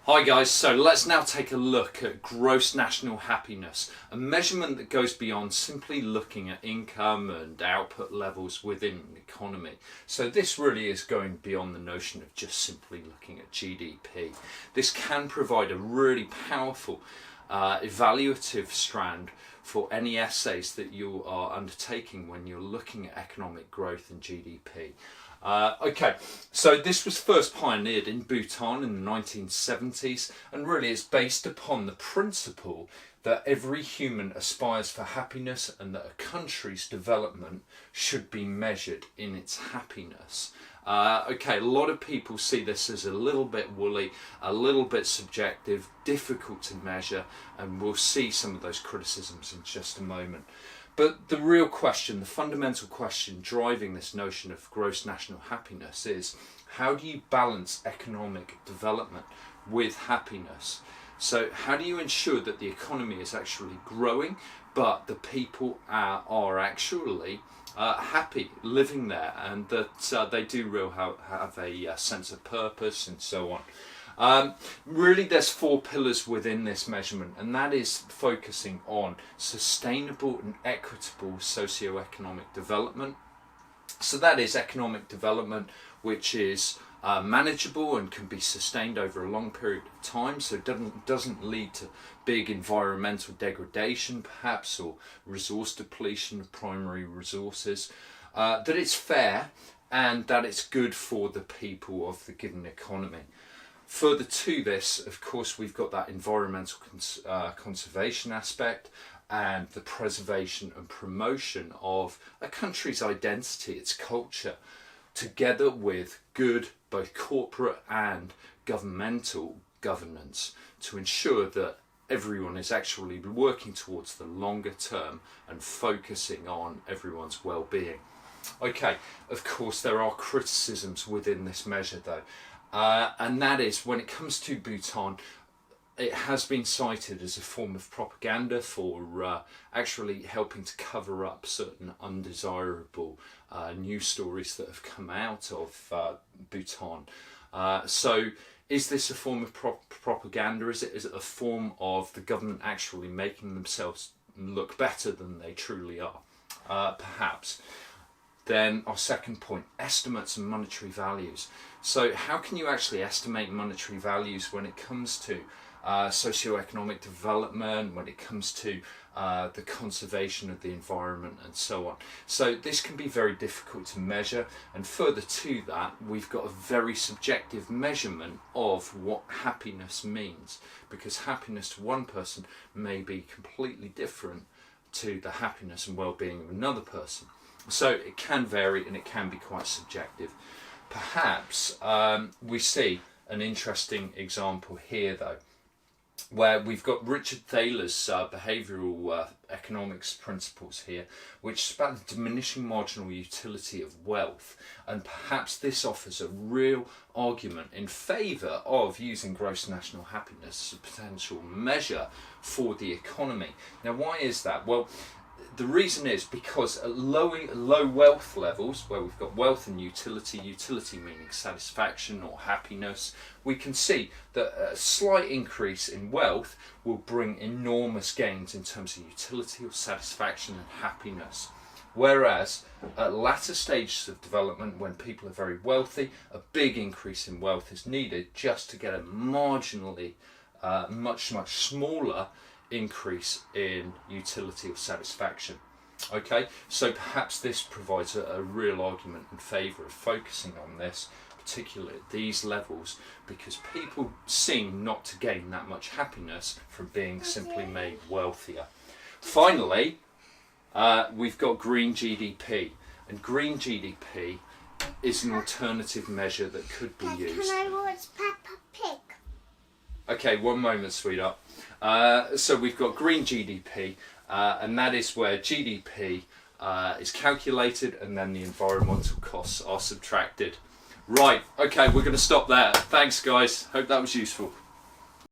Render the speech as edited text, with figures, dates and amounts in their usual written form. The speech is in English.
Hi guys, so let's now take a look at gross national happiness, a measurement that goes beyond simply looking at income and output levels within an economy. So this really is going beyond the notion of just simply looking at GDP. This can provide a really powerful evaluative strand for any essays that you are undertaking when you're looking at economic growth and GDP. Okay, so this was first pioneered in Bhutan in the 1970s, and really it's based upon the principle that every human aspires for happiness and that a country's development should be measured in its happiness. Okay, a lot of people see this as a little bit woolly, a little bit subjective, difficult to measure, and we'll see some of those criticisms in just a moment. But the real question, the fundamental question driving this notion of gross national happiness is, how do you balance economic development with happiness? So how do you ensure that the economy is actually growing, but the people are actually happy living there, and that they do have a sense of purpose and so on? Really there's four pillars within this measurement, and that is focusing on sustainable and equitable socio-economic development. So that is economic development which is manageable and can be sustained over a long period of time, so it doesn't lead to big environmental degradation perhaps, or resource depletion of primary resources, that it's fair and that it's good for the people of the given economy. Further to this, of course, we've got that environmental conservation aspect and the preservation and promotion of a country's identity, its culture, together with good both corporate and governmental governance to ensure that everyone is actually working towards the longer term and focusing on everyone's well-being. Okay, of course there are criticisms within this measure though. And that is, when it comes to Bhutan, it has been cited as a form of propaganda for actually helping to cover up certain undesirable news stories that have come out of Bhutan. So is this a form of propaganda? Is it a form of the government actually making themselves look better than they truly are? Perhaps. Then our second point, estimates and monetary values. So how can you actually estimate monetary values when it comes to socioeconomic development, when it comes to the conservation of the environment and so on? So this can be very difficult to measure, and further to that we've got a very subjective measurement of what happiness means, because happiness to one person may be completely different to the happiness and well-being of another person. So it can vary and it can be quite subjective. Perhaps we see an interesting example here though, where we've got Richard Thaler's behavioural economics principles here, which is about the diminishing marginal utility of wealth, and perhaps this offers a real argument in favour of using gross national happiness as a potential measure for the economy. Now why is that? Well, the reason is because at low wealth levels, where we've got wealth and utility meaning satisfaction or happiness, we can see that a slight increase in wealth will bring enormous gains in terms of utility or satisfaction and happiness. Whereas at latter stages of development, when people are very wealthy, a big increase in wealth is needed just to get a marginally much smaller increase in utility or satisfaction. Okay, so perhaps this provides a real argument in favour of focusing on this, particularly at these levels, because people seem not to gain that much happiness from being simply made wealthier. Finally, we've got green GDP, and green GDP is an alternative measure that could be used. Can I watch Peppa Pig? Okay, one moment, sweetheart. So we've got green GDP, and that is where GDP is calculated and then the environmental costs are subtracted. Right, okay, we're going to stop there. Thanks guys, hope that was useful.